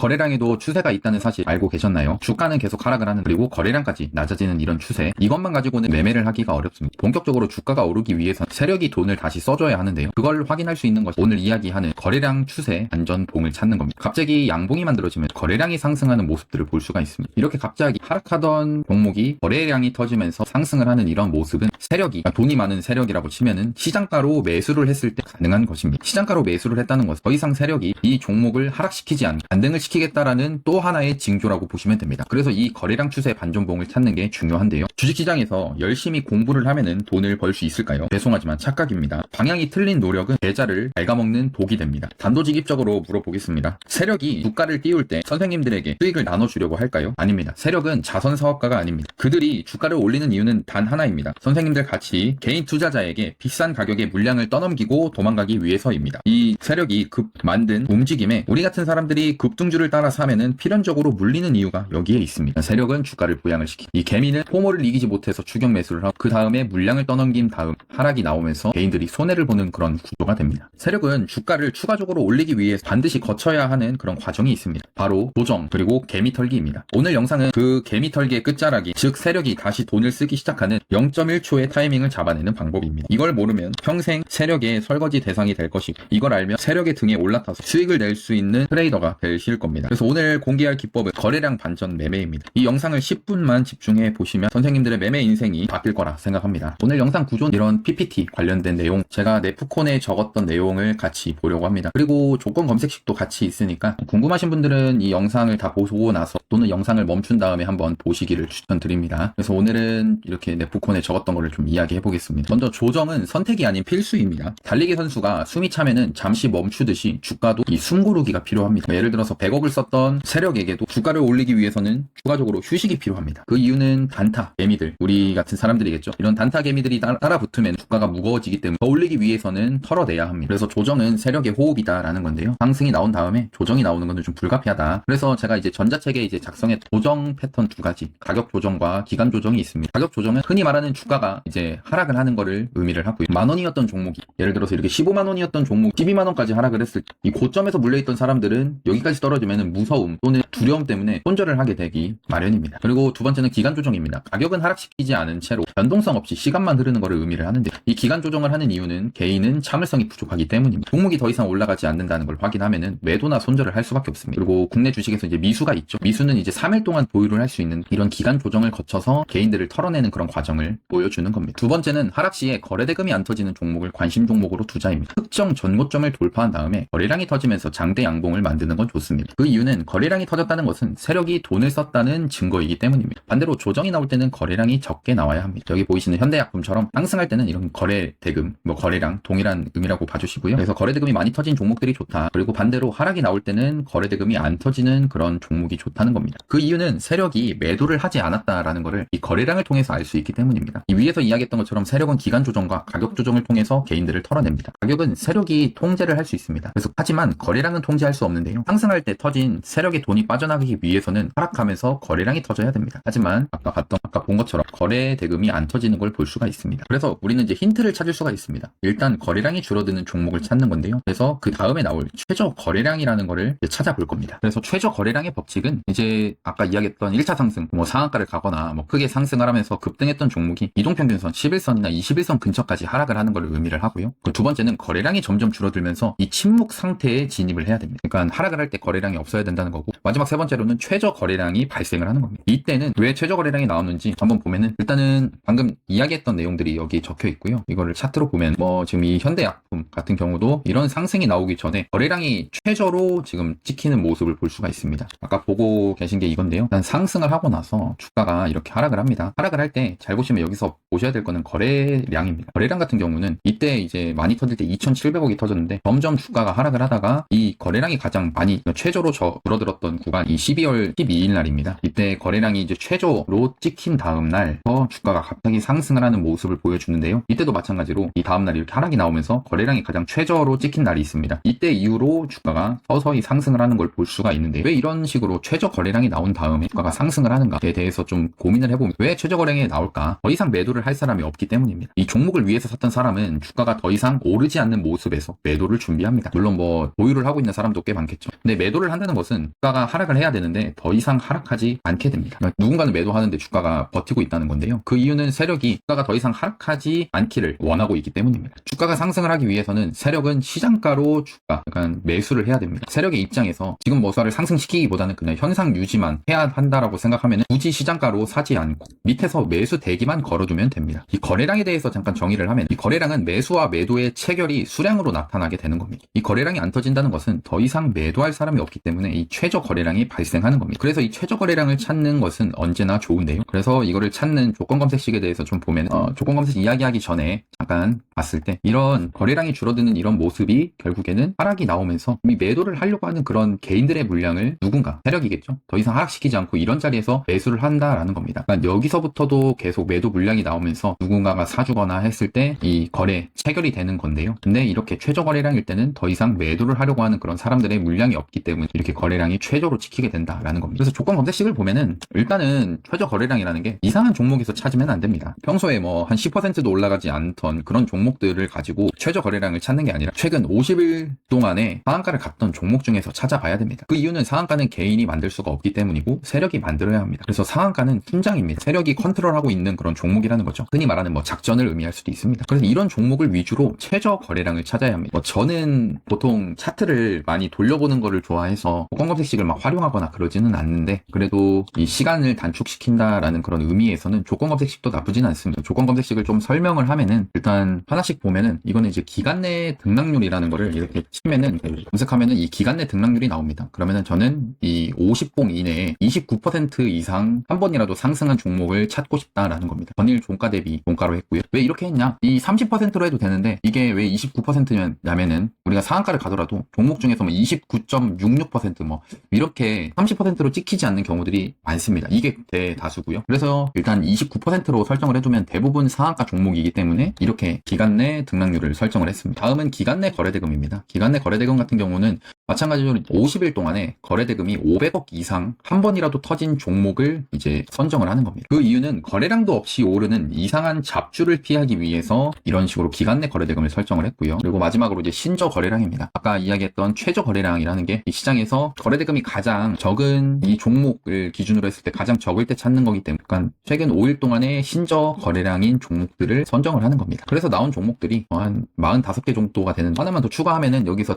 거래량에도 추세가 있다는 사실 알고 계셨나요? 주가는 계속 하락을 하는, 그리고 거래량까지 낮아지는 이런 추세, 이것만 가지고는 매매를 하기가 어렵습니다. 본격적으로 주가가 오르기 위해서 세력이 돈을 다시 써줘야 하는데요. 그걸 확인할 수 있는 것이 오늘 이야기하는 거래량 추세 안전봉을 찾는 겁니다. 갑자기 양봉이 만들어지면 거래량이 상승하는 모습들을 볼 수가 있습니다. 이렇게 갑자기 하락하던 종목이 거래량이 터지면서 상승을 하는 이런 모습은 세력이, 돈이 많은 세력이라고 치면은 시장가로 매수를 했을 때 가능한 것입니다. 시장가로 매수를 했다는 것은 더 이상 세력이 이 종목을 하락시키지 않고 반등을 시키겠다라는 또 하나의 징조라고 보시면 됩니다. 그래서 이 거래량 추세 반전봉을 찾는 게 중요한데요. 주식시장에서 열심히 공부를 하면은 돈을 벌 수 있을까요? 죄송하지만 착각입니다. 방향이 틀린 노력은 계좌를 갉아먹는 독이 됩니다. 단도직입적으로 물어보겠습니다. 세력이 주가를 띄울 때 선생님들에게 수익을 나눠주려고 할까요? 아닙니다. 세력은 자선사업가가 아닙니다. 그들이 주가를 올리는 이유는 단 하나입니다. 선생님들 같이 개인 투자자에게 비싼 가격에 물량을 떠넘기고 도망가기 위해서입니다. 이 세력이 만든 움직임에 우리 같은 사람들이 급등주를 따라 사면은 필연적으로 물리는 이유가 여기에 있습니다. 세력은 주가를 부양을 시키, 이 개미는 포모를 이기지 못해서 추격 매수를 하고 그 다음에 물량을 떠넘긴 다음 하락이 나오면서 개인들이 손해를 보는 그런 구조가 됩니다. 세력은 주가를 추가적으로 올리기 위해서 반드시 거쳐야 하는 그런 과정이 있습니다. 바로 조정, 그리고 개미 털기입니다. 오늘 영상은 그 개미 털기의 끝자락이, 즉 세력이 다시 돈을 쓰기 시작하는 0.1초의 타이밍을 잡아내는 방법입니다. 이걸 모르면 평생 세력의 설거지 대상이 될 것이고, 이걸 알면 세력의 등에 올라타서 수익을 낼 수 있는 트레이더가 되실 겁니다. 그래서 오늘 공개할 기법은 거래량 반전 매매입니다. 이 영상을 10분만 집중해 보시면 선생님들의 매매 인생이 바뀔 거라 생각합니다. 오늘 영상 구조는 이런 PPT 관련된 내용, 제가 네프콘에 적었던 내용을 같이 보려고 합니다. 그리고 조건 검색식도 같이 있으니까 궁금하신 분들은 이 영상을 다 보고 나서 또는 영상을 멈춘 다음에 한번 보시기를 추천드립니다. 그래서 오늘은 이렇게 네프콘에 적었던 거를 좀 이야기해 보겠습니다. 먼저 조정은 선택이 아닌 필수입니다. 달리기 선수가 숨이 차면은 잠시 멈추듯이 주가도 이 숨고르기가 필요합니다. 예를 들어서 100억을 썼던 세력에게도 주가를 올리기 위해서는 추가적으로 휴식이 필요합니다. 그 이유는 단타 개미들, 우리 같은 사람들이겠죠. 이런 단타 개미들이 따라 붙으면 주가가 무거워지기 때문에 더 올리기 위해서는 털어내야 합니다. 그래서 조정은 세력의 호흡이다라는 건데요. 상승이 나온 다음에 조정이 나오는 건 좀 불가피하다. 그래서 제가 이제 전자책에 이제 작성해 조정 패턴 두 가지, 가격 조정과 기간 조정이 있습니다. 가격 조정은 흔히 말하는 주가가 이제 하락을 하는 거를 의미를 하고요. 만원이었던 종목이, 예를 들어서 이렇게 15만원이었던 종목 12만원까지 하락을 했을 때 이 고점에서 물려있던 사람들은 여기까지 떨어지면 무서움 또는 두려움 때문에 손절을 하게 되기 마련입니다. 그리고 두 번째는 기간 조정입니다. 가격은 하락시키지 않은 채로 변동성 없이 시간만 흐르는 것을 의미를 하는데, 이 기간 조정을 하는 이유는 개인은 참을성이 부족하기 때문입니다. 종목이 더 이상 올라가지 않는다는 걸 확인하면은 매도나 손절을 할 수밖에 없습니다. 그리고 국내 주식에서 이제 미수가 있죠. 미수는 이제 3일 동안 보유를 할 수 있는 이런 기간 조정을 거쳐서 개인들을 털어내는 그런 과정을 보여주는 겁니다. 두 번째는 하락 시에 거래대금이 안 터지는 종목을 관심 종목으로 두자입니다. 특정 전고점을 돌파한 다음에 거래량이 터지면서 장대 양봉을 만드는 건 좋습니다. 그 이유는 거래량이 터졌다는 것은 세력이 돈을 썼다는 증거이기 때문입니다. 반대로 조정이 나올 때는 거래량이 적게 나와야 합니다. 여기 보이시는 현대약품처럼 상승할 때는 이런 거래대금, 거래량 동일한 의미라고 봐주시고요. 그래서 거래대금이 많이 터진 종목들이 좋다. 그리고 반대로 하락이 나올 때는 거래대금이 안 터지는 그런 종목이 좋다는 겁니다. 그 이유는 세력이 매도를 하지 않았다라는 것을 이 거래량을 통해서 알 수 있기 때문입니다. 이 위에서 이야기했던 것처럼 세력은 기간 조정과 가격 조정을 통해서 개인들을 털어냅니다. 가격은 세력이 통제를 할 수 있습니다. 그래서 하지만 거래량은 통제할 수 없는데요. 상승할 때 터진 세력의 돈이 빠져나가기 위해서는 하락하면서 거래량이 터져야 됩니다. 하지만 아까 본 것처럼 거래 대금이 안 터지는 걸 볼 수가 있습니다. 그래서 우리는 이제 힌트를 찾을 수가 있습니다. 일단 거래량이 줄어드는 종목을 찾는 건데요. 그래서 그 다음에 나올 최저 거래량이라는 거를 찾아볼 겁니다. 그래서 최저 거래량의 법칙은 이제 아까 이야기했던 1차 상승, 상한가를 가거나 크게 상승을 하면서 급등했던 종목이 이동평균선 11선이나 21선 근처까지 하락을 하는 걸 의미를 하고요. 두 번째는 거래량이 점점 줄어들면서 이 침묵 상태에 진입을 해야 됩니다. 그러니까 하락을 할 때 거래량이 없어야 된다는 거고, 마지막 세 번째로는 최저 거래량이 발생을 하는 겁니다. 이때는 왜 최저 거래량이 나오는지 한번 보면은, 일단은 방금 이야기했던 내용들이 여기 적혀 있고요. 이거를 차트로 보면 지금 이 현대약품 같은 경우도 이런 상승이 나오기 전에 거래량이 최저로 지금 찍히는 모습을 볼 수가 있습니다. 아까 보고 계신 게 이건데요. 일단 상승을 하고 나서 주가가 이렇게 하락을 합니다. 하락을 할 때 잘 보시면 여기서 보셔야 될 거는 거래량입니다. 거래량 같은 경우는 이때 이제 많이 터질 때 2,700억이 터졌는데, 점점 주가가 하락을 하다가 이 거래량이 가장 많이 최저로 줄어들었던 구간이 12월 12일 날입니다. 이때 거래량이 이제 최저로 찍힌 다음 날 주가가 갑자기 상승을 하는 모습을 보여주는데요. 이때도 마찬가지로 이 다음 날 이렇게 하락이 나오면서 거래량이 가장 최저로 찍힌 날이 있습니다. 이때 이후로 주가가 서서히 상승을 하는 걸 볼 수가 있는데, 왜 이런 식으로 최저 거래량이 나온 다음에 주가가 상승을 하는가에 대해서 좀 고민을 해보면, 왜 최저 거래량이 나올까? 더 이상 매도를 할 사람이 없기 때문입니다. 이 종목을 위해서 샀던 사람은 주가가 더 이상 오르지 않는 모습에서 매도를 준비합니다. 물론 보유를 하고 있는 사람도 꽤 많겠죠. 근데 매도를 매도를 한다는 것은 주가가 하락을 해야 되는데 더 이상 하락하지 않게 됩니다. 그러니까 누군가는 매도하는데 주가가 버티고 있다는 건데요. 그 이유는 세력이 주가가 더 이상 하락하지 않기를 원하고 있기 때문입니다. 주가가 상승을 하기 위해서는 세력은 시장가로 약간 매수를 해야 됩니다. 세력의 입장에서 지금 뭐사를 상승시키기보다는 그냥 현상 유지만 해야 한다라고 생각하면 굳이 시장가로 사지 않고 밑에서 매수 대기만 걸어두면 됩니다. 이 거래량에 대해서 잠깐 정의를 하면 이 거래량은 매수와 매도의 체결이 수량으로 나타나게 되는 겁니다. 이 거래량이 안 터진다는 것은 더 이상 매도할 사람이 없기 때문에 이 최저 거래량이 발생하는 겁니다. 그래서 이 최저 거래량을 찾는 것은 언제나 좋은데요. 그래서 이거를 찾는 조건 검색식에 대해서 좀 보면 조건 검색 이야기하기 전에 잠깐 봤을 때 이런 거래량이 줄어드는 이런 모습이 결국에는 하락이 나오면서 이미 매도를 하려고 하는 그런 개인들의 물량을 누군가 세력이겠죠. 더 이상 하락시키지 않고 이런 자리에서 매수를 한다라는 겁니다. 그러니까 여기서부터도 계속 매도 물량이 나오면서 누군가가 사주거나 했을 때 이 거래 체결이 되는 건데요. 근데 이렇게 최저 거래량일 때는 더 이상 매도를 하려고 하는 그런 사람들의 물량이 없기 때문에 이렇게 거래량이 최저로 찍히게 된다라는 겁니다. 그래서 조건 검색식을 보면은 일단은 최저 거래량이라는 게 이상한 종목에서 찾으면 안 됩니다. 평소에 뭐 한 10%도 올라가지 않던 그런 종목들을 가지고 최저 거래량을 찾는 게 아니라 최근 50일 동안에 상한가를 갔던 종목 중에서 찾아봐야 됩니다. 그 이유는 상한가는 개인이 만들 수가 없기 때문이고 세력이 만들어야 합니다. 그래서 상한가는 순장입니다. 세력이 컨트롤하고 있는 그런 종목이라는 거죠. 흔히 말하는 뭐 작전을 의미할 수도 있습니다. 그래서 이런 종목을 위주로 최저 거래량을 찾아야 합니다. 뭐 저는 보통 차트를 많이 돌려보는 거를 좋아해서 조건 검색식을 막 활용하거나 그러지는 않는데 그래도 이 시간을 단축시킨다라는 그런 의미에서는 조건 검색식도 나쁘진 않습니다. 조건 검색식을 좀 설명을 하면은 일단 하나씩 보면은 이거는 이제 기간 내 등락률이라는 거를 이렇게 치면은 검색하면은 이 기간 내 등락률이 나옵니다. 그러면은 저는 이 50봉 이내에 29% 이상 한 번이라도 상승한 종목을 찾고 싶다라는 겁니다. 전일 종가 대비 종가로 했고요. 왜 이렇게 했냐? 이 30%로 해도 되는데 이게 왜 29%냐면은 우리가 상한가를 가더라도 종목 중에서 뭐 29.66% 뭐 이렇게 30%로 찍히지 않는 경우들이 많습니다. 이게 대다수고요. 그래서 일단 29%로 설정을 해두면 대부분 상한가 종목이기 때문에 이렇게 기간 내 등락률을 설정을 했습니다. 다음은 기간 내 거래대금입니다. 기간 내 거래대금 같은 경우는 마찬가지로 50일 동안에 거래대금이 500억 이상 한 번이라도 터진 종목을 이제 선정을 하는 겁니다. 그 이유는 거래량도 없이 오르는 이상한 잡주를 피하기 위해서 이런 식으로 기간 내 거래대금을 설정을 했고요. 그리고 마지막으로 이제 신저 거래량입니다. 아까 이야기했던 최저 거래량이라는 게 이 시장에서 거래대금이 가장 적은 이 종목을 기준으로 했을 때 가장 적을 때 찾는 거기 때문에 그러니까 최근 5일 동안의 신저 거래량인 종목들을 선정을 하는 겁니다. 그래서 나온 종목들이 한 45개 정도가 되는 하나만 더 추가하면은 여기서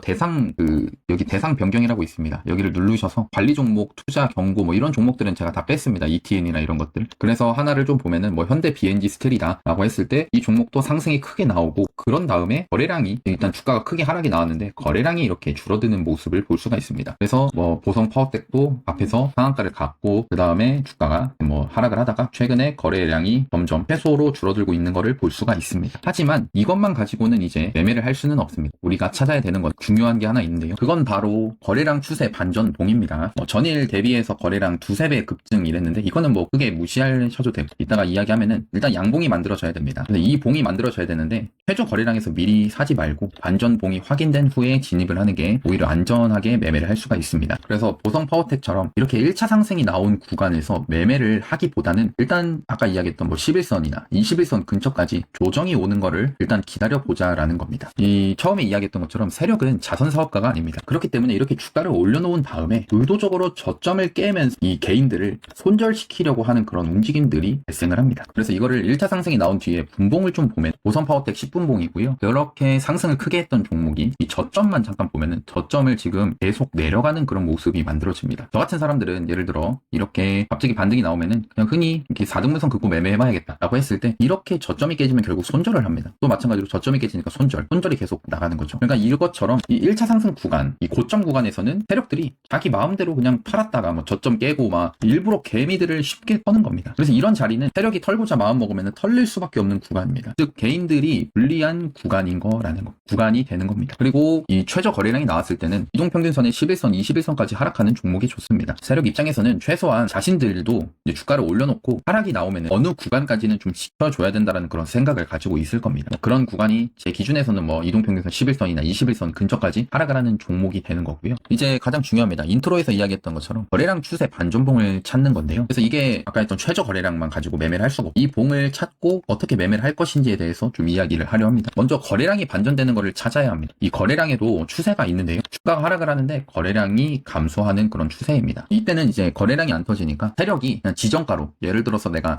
여기 대상 변경이라고 있습니다. 여기를 누르셔서 관리 종목, 투자 경고 뭐 이런 종목들은 제가 다 뺐습니다. ETN이나 이런 것들. 그래서 하나를 좀 보면은 뭐 현대 BNG 스틸이다라고 했을 때 이 종목도 상승이 크게 나오고 그런 다음에 거래량이 일단 주가가 크게 하락이 나왔는데 거래량이 이렇게 줄어드는 모습을 볼 수가 있습니다. 그래서 뭐 보성 파워텍도 앞에서 상한가를 갔고 그 다음에 주가가 뭐 하락을 하다가 최근에 거래량이 점점 최소로 줄어들고 있는 거를 볼 수가 있습니다. 하지만 이것만 가지고는 이제 매매를 할 수는 없습니다. 우리가 찾아야 되는 건 중요한 게 하나 있는데요. 그건 바로 거래량 추세 반전봉입니다. 전일 대비해서 거래량 두세 배 급증 이랬는데 이거는 뭐 크게 무시하셔도 되고 이따가 이야기하면은 일단 양봉이 만들어져야 됩니다. 근데 이 봉이 만들어져야 되는데 최저 거래량에서 미리 사지 말고 반전봉이 확인된 후에 진입을 하는 게 오히려 안전하게 매매를 할 수가 있습니다. 그래서 보성 파워텍처럼 이렇게 1차 상승이 나온 구간에서 매매를 하기보다는 일단 아까 이야기했던 뭐 11선이나 21선 근처까지 조정이 오는 거를 일단 기다려보자라는 겁니다. 이 처음에 이야기했던 것처럼 세력은 자선 사업가가 아닙니다. 그렇기 때문에 이렇게 주가를 올려놓은 다음에 의도적으로 저점을 깨면서 이 개인들을 손절시키려고 하는 그런 움직임들이 발생을 합니다. 그래서 이거를 1차 상승이 나온 뒤에 분봉을 좀 보면 보성 파워텍 10분봉이고요. 이렇게 상승을 크게 했던 종목이 이 저점만 잠깐 보면은 저점을 지금 계속 내려가는 그런 모습이 만들어집니다. 저 같은 사람들은 예를 들어 이렇게 갑자기 반등이 나오면은 그냥 흔히 이렇게 4등분선 긋고 매매해봐야겠다라고 했을 때 이렇게 저점이 깨지면 결국 손절을 합니다. 또 마찬가지로 저점이 깨지니까 손절이 계속 나가는 거죠. 그러니까 이것처럼 이 1차 상승 구간, 이 고점 구간에서는 세력들이 자기 마음대로 그냥 팔았다가 뭐 저점 깨고 막 일부러 개미들을 쉽게 터는 겁니다. 그래서 이런 자리는 세력이 털고자 마음 먹으면 털릴 수밖에 없는 구간입니다. 즉 개인들이 불리한 구간인 거라는 거, 구간이 되는 겁니다. 그리고 이 최저 거래량이 나왔을 때는 이동평균선의 11선, 21선까지 하락하는 종목이 좋습니다. 세력 입장에서는 최소한 자신들도 이제 주가를 올려놓고 하락이 나오면 어느 구간까지는 좀 지켜줘야 된다는 그런 생각을 가지고 있을 겁니다. 그런 구간이 제 기준에서는 뭐 이동평균선 11선이나 21선 근처까지 하락을 하는 종목이 종목이 되는 거고요. 이제 가장 중요합니다. 인트로에서 이야기했던 것처럼 거래량 추세 반전봉을 찾는 건데요. 그래서 이게 아까 했던 최저 거래량만 가지고 매매를 할 수가 없고 이 봉을 찾고 어떻게 매매를 할 것인지에 대해서 좀 이야기를 하려 합니다. 먼저 거래량이 반전되는 것을 찾아야 합니다. 이 거래량에도 추세가 있는데요. 주가가 하락을 하는데 거래량이 감소하는 그런 추세입니다. 이때는 이제 거래량이 안 터지니까 세력이 그냥 지정가로, 예를 들어서 내가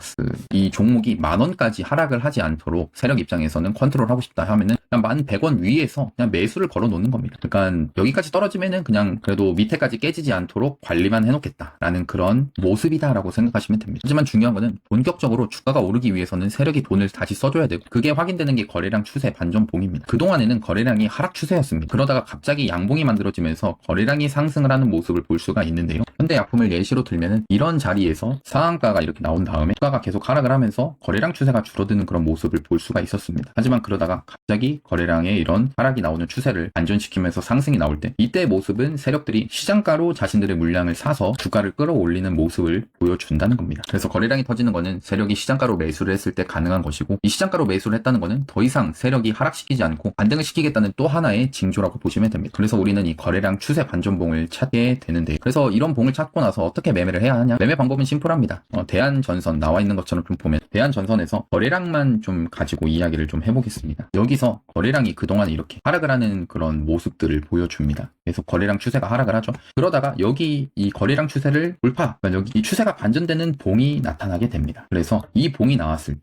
이 종목이 10,000원까지 하락을 하지 않도록 세력 입장에서는 컨트롤하고 싶다 하면은 그냥 11,100원 위에서 그냥 매수를 걸어 놓는 겁니다. 그러니까 여기까지 떨어지면은 그냥 그래도 밑에까지 깨지지 않도록 관리만 해놓겠다라는 그런 모습이다라고 생각하시면 됩니다. 하지만 중요한 거는 본격적으로 주가가 오르기 위해서는 세력이 돈을 다시 써줘야 되고, 그게 확인되는 게 거래량 추세 반전봉입니다. 그동안에는 거래량이 하락 추세였습니다. 그러다가 갑자기 양봉이 만들어지면서 거래량이 상승을 하는 모습을 볼 수가 있는데요. 현대약품을 예시로 들면은 이런 자리에서 상한가가 이렇게 나온 다음에 주가가 계속 하락을 하면서 거래량 추세가 줄어드는 그런 모습을 볼 수가 있었습니다. 하지만 그러다가 갑자기 거래량의 이런 하락이 나오는 추세를 반전시키면서 상승이 나올 때, 이때의 모습은 세력들이 시장가로 자신들의 물량을 사서 주가를 끌어올리는 모습을 보여준다는 겁니다. 그래서 거래량이 터지는 거는 세력이 시장가로 매수를 했을 때 가능한 것이고, 이 시장가로 매수를 했다는 거는 더 이상 세력이 하락시키지 않고 반등을 시키겠다는 또 하나의 징조라고 보시면 됩니다. 그래서 우리는 이 거래량 추세 반전봉을 찾게 되는데, 그래서 이런 봉을 찾고 나서 어떻게 매매를 해야 하냐? 매매 방법은 심플합니다. 대한전선 나와 있는 것처럼 좀 보면 대한전선에서 거래량만 좀 가지고 이야기를 좀 해보겠습니다. 여기서 거래량이 그동안 이렇게 하락을 하는 그런 모습들을 보여줍니다. 그래서 거래량 추세가 하락을 하죠. 그러다가 여기 이 거래량 추세를 돌파, 그러니까 여기 이 추세가 반전되는 봉이 나타나게 됩니다. 그래서 이 봉이 나왔을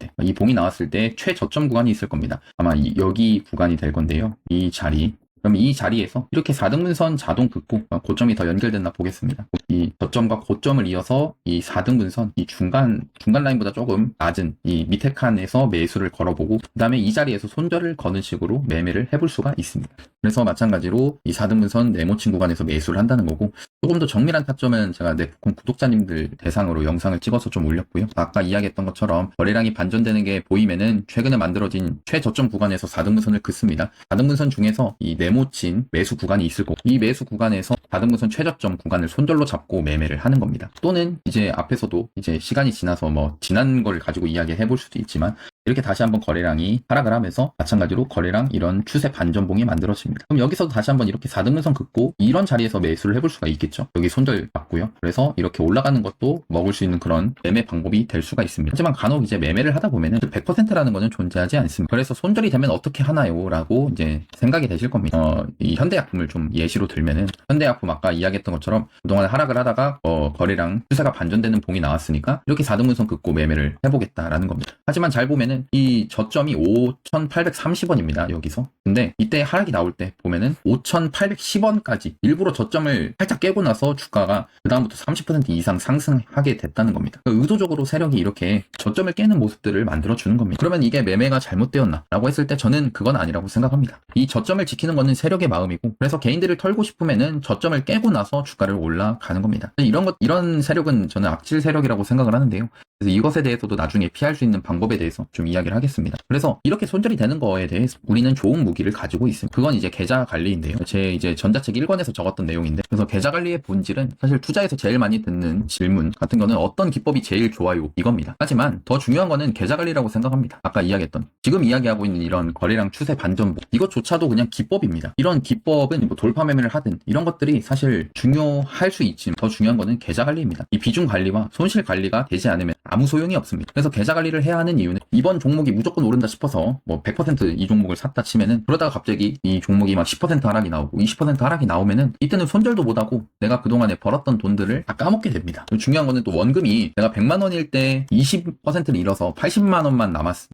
때 최저점 구간이 있을 겁니다. 아마 여기 구간이 될 건데요. 이 자리. 그럼 이 자리에서 이렇게 4등분선 자동 긋고 고점이 더 연결됐나 보겠습니다. 이 저점과 고점을 이어서 이 4등분선, 이 중간 라인보다 조금 낮은 이 밑에 칸에서 매수를 걸어보고, 그 다음에 이 자리에서 손절을 거는 식으로 매매를 해볼 수가 있습니다. 그래서 마찬가지로 이 4등분선 네모친 구간에서 매수를 한다는 거고, 조금 더 정밀한 타점은 제가 네프콘 구독자님들 대상으로 영상을 찍어서 좀 올렸고요. 아까 이야기했던 것처럼 거래량이 반전되는 게 보이면은 최근에 만들어진 최저점 구간에서 4등분선을 긋습니다. 4등분선 중에서 이 네모친 매수 구간이 있을 거고, 이 매수 구간에서 4등분선 최저점 구간을 손절로 잡고 매매를 하는 겁니다. 또는 이제 앞에서도 이제 시간이 지나서 지난 걸 가지고 이야기해 볼 수도 있지만, 이렇게 다시 한번 거래량이 하락을 하면서 마찬가지로 거래량 이런 추세 반전봉이 만들어집니다. 그럼 여기서도 다시 한번 이렇게 4등분선 긋고 이런 자리에서 매수를 해볼 수가 있겠죠. 여기 손절 받고요. 그래서 이렇게 올라가는 것도 먹을 수 있는 그런 매매 방법이 될 수가 있습니다. 하지만 간혹 이제 매매를 하다 보면은 100%라는 거는 존재하지 않습니다. 그래서 손절이 되면 어떻게 하나요? 라고 이제 생각이 되실 겁니다. 이 현대약품을 좀 예시로 들면은, 현대약품 아까 이야기했던 것처럼 그동안 하락을 하다가 거래량 추세가 반전되는 봉이 나왔으니까 이렇게 4등분선 긋고 매매를 해보겠다라는 겁니다. 하지만 잘 보면은 이 저점이 5,830원입니다. 여기서. 근데 이때 하락이 나올 때 보면은 5,810원까지 일부러 저점을 살짝 깨고 나서 주가가 그 다음부터 30% 이상 상승하게 됐다는 겁니다. 그러니까 의도적으로 세력이 이렇게 저점을 깨는 모습들을 만들어주는 겁니다. 그러면 이게 매매가 잘못되었나? 라고 했을 때 저는 그건 아니라고 생각합니다. 이 저점을 지키는 거는 세력의 마음이고, 그래서 개인들을 털고 싶으면은 저점을 깨고 나서 주가를 올라가는 겁니다. 이런 세력은 저는 악질 세력이라고 생각을 하는데요. 그래서 이것에 대해서도 나중에 피할 수 있는 방법에 대해서 좀 이야기를 하겠습니다. 그래서 이렇게 손절이 되는 거에 대해서 우리는 좋은 무기를 가지고 있습니다. 그건 이제 계좌 관리인데요. 제 이제 전자책 1권에서 적었던 내용인데, 그래서 계좌 관리의 본질은 사실 투자에서 제일 많이 듣는 질문 같은 거는 어떤 기법이 제일 좋아요? 이겁니다. 하지만 더 중요한 거는 계좌 관리라고 생각합니다. 아까 이야기했던, 지금 이야기하고 있는 이런 거래량 추세 반전봉, 이것조차도 그냥 기법입니다. 이런 기법은 돌파 매매를 하든 이런 것들이 사실 중요할 수 있지만 더 중요한 거는 계좌 관리입니다. 이 비중 관리와 손실 관리가 되지 않으면 아무 소용이 없습니다. 그래서 계좌 관리를 해야 하는 이유는, 이번 종목이 무조건 오른다 싶어서 100% 이 종목을 샀다 치면은, 그러다가 갑자기 이 종목이 막 10% 하락이 나오고 20% 하락이 나오면은 이때는 손절도 못하고 내가 그동안에 벌었던 돈들을 다 까먹게 됩니다. 중요한 거는 또 원금이 내가 100만 원일 때 20%를 잃어서 80만 원만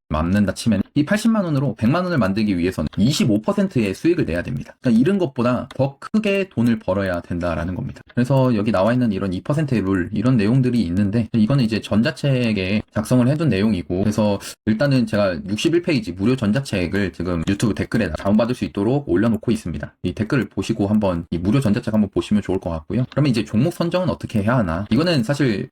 남는다 치면, 이 80만 원으로 100만 원을 만들기 위해서는 25%의 수익을 내야 됩니다. 그러니까 잃은 것보다 더 크게 돈을 벌어야 된다라는 겁니다. 그래서 여기 나와 있는 이런 2%의 룰, 이런 내용들이 있는데, 이거는 이제 전자책에 작성을 해둔 내용이고, 그래서 일단은 제가 61페이지 무료 전자책을 지금 유튜브 댓글에 다운받을 수 있도록 올려놓고 있습니다. 이 댓글을 보시고 한번 이 무료 전자책 한번 보시면 좋을 것 같고요. 그러면 이제 종목 선정은 어떻게 해야 하나? 이거는 사실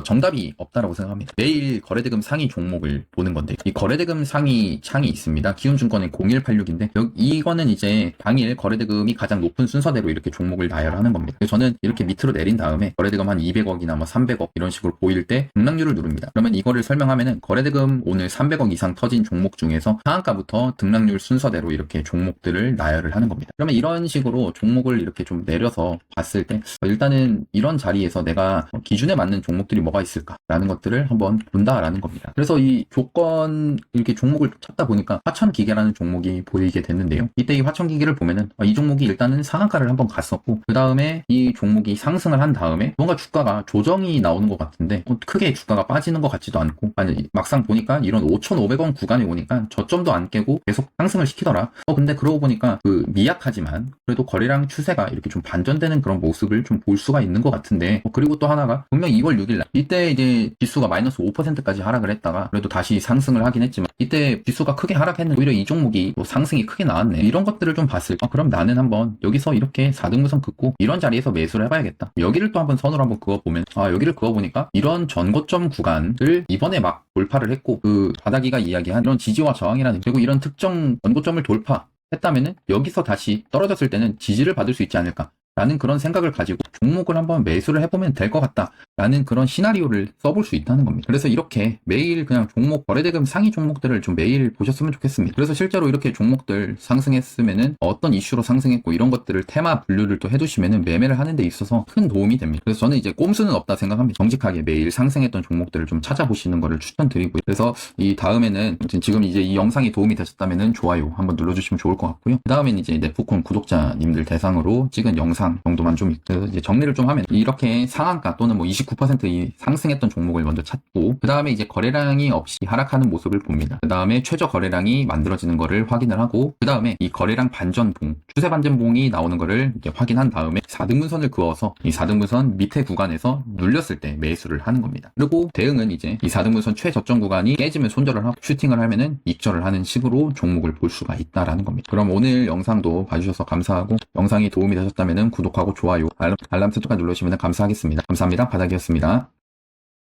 정답이 없다라고 생각합니다. 매일 거래대금 상위 종목을 보는 건데, 이 거래대금 상위 창이 있습니다. 기훈증권의 0186인데 이거는 이제 당일 거래대금이 가장 높은 순서대로 이렇게 종목을 나열하는 겁니다. 저는 이렇게 밑으로 내린 다음에 거래대금 한 200억이나 300억 이런 식으로 보일 때 등락률을 누릅니다. 그러면 그러면 이거를 설명하면은 거래대금 오늘 300억 이상 터진 종목 중에서 상한가부터 등락률 순서대로 이렇게 종목들을 나열을 하는 겁니다. 그러면 이런 식으로 종목을 이렇게 좀 내려서 봤을 때 일단은 이런 자리에서 내가 기준에 맞는 종목들이 뭐가 있을까라는 것들을 한번 본다라는 겁니다. 그래서 이 조건 이렇게 종목을 찾다 보니까 화천기계라는 종목이 보이게 됐는데요. 이때 이 화천기계를 보면은 이 종목이 일단은 상한가를 한번 갔었고 그 다음에 이 종목이 상승을 한 다음에 뭔가 주가가 조정이 나오는 것 같은데 크게 주가가 빠지는 것 같지도 않고 아니 막상 보니까 이런 5,500원 구간에 오니까 저점도 안 깨고 계속 상승을 시키더라. 근데 그러고 보니까 그 미약하지만 그래도 거래량 추세가 이렇게 좀 반전되는 그런 모습을 좀 볼 수가 있는 것 같은데 그리고 또 하나가 분명 2월 6일 날 이때 이제 지수가 마이너스 5%까지 하락을 했다가 그래도 다시 상승을 하긴 했지만 이때 지수가 크게 하락했는데 오히려 이 종목이 또 상승이 크게 나왔네. 이런 것들을 좀 봤을 때 그럼 나는 한번 여기서 이렇게 4등분선 긋고 이런 자리에서 매수를 해봐야겠다. 여기를 또 한번 선으로 한번 그어보면 여기를 그어보니까 이런 전고점 구간을 이번에 막 돌파를 했고 그 바닥이가 이야기한 이런 지지와 저항이라는 그리고 이런 특정 전고점을 돌파했다면은 여기서 다시 떨어졌을 때는 지지를 받을 수 있지 않을까 라는 그런 생각을 가지고 종목을 한번 매수를 해보면 될 것 같다 라는 그런 시나리오를 써볼 수 있다는 겁니다. 그래서 이렇게 매일 그냥 종목 거래대금 상위 종목들을 좀 매일 보셨으면 좋겠습니다. 그래서 실제로 이렇게 종목들 상승했으면은 어떤 이슈로 상승했고 이런 것들을 테마 분류를 또 해두시면은 매매를 하는 데 있어서 큰 도움이 됩니다. 그래서 저는 이제 꼼수는 없다 생각합니다. 정직하게 매일 상승했던 종목들을 좀 찾아보시는 거를 추천드리고요. 그래서 이 다음에는 지금 이제 이 영상이 도움이 되셨다면은 좋아요 한번 눌러주시면 좋을 것 같고요. 그 다음엔 이제 네프콘 구독자님들 대상으로 찍은 영상 정도만 좀 이제 정리를 좀 하면 이렇게 상한가 또는 뭐 29% 상승했던 종목을 먼저 찾고 그 다음에 이제 거래량이 없이 하락하는 모습을 봅니다. 그 다음에 최저 거래량이 만들어지는 거를 확인을 하고 그 다음에 이 거래량 반전봉 추세 반전봉이 나오는 거를 이제 확인한 다음에 4등분선을 그어서 이 4등분선 밑에 구간에서 눌렸을 때 매수를 하는 겁니다. 그리고 대응은 이제 이 4등분선 최저점 구간이 깨지면 손절을 하고 슈팅을 하면은 익절을 하는 식으로 종목을 볼 수가 있다라는 겁니다. 그럼 오늘 영상도 봐주셔서 감사하고 영상이 도움이 되셨다면은 구독하고 좋아요, 알람 설정까지 눌러주시면 감사하겠습니다. 감사합니다. 바닥이었습니다.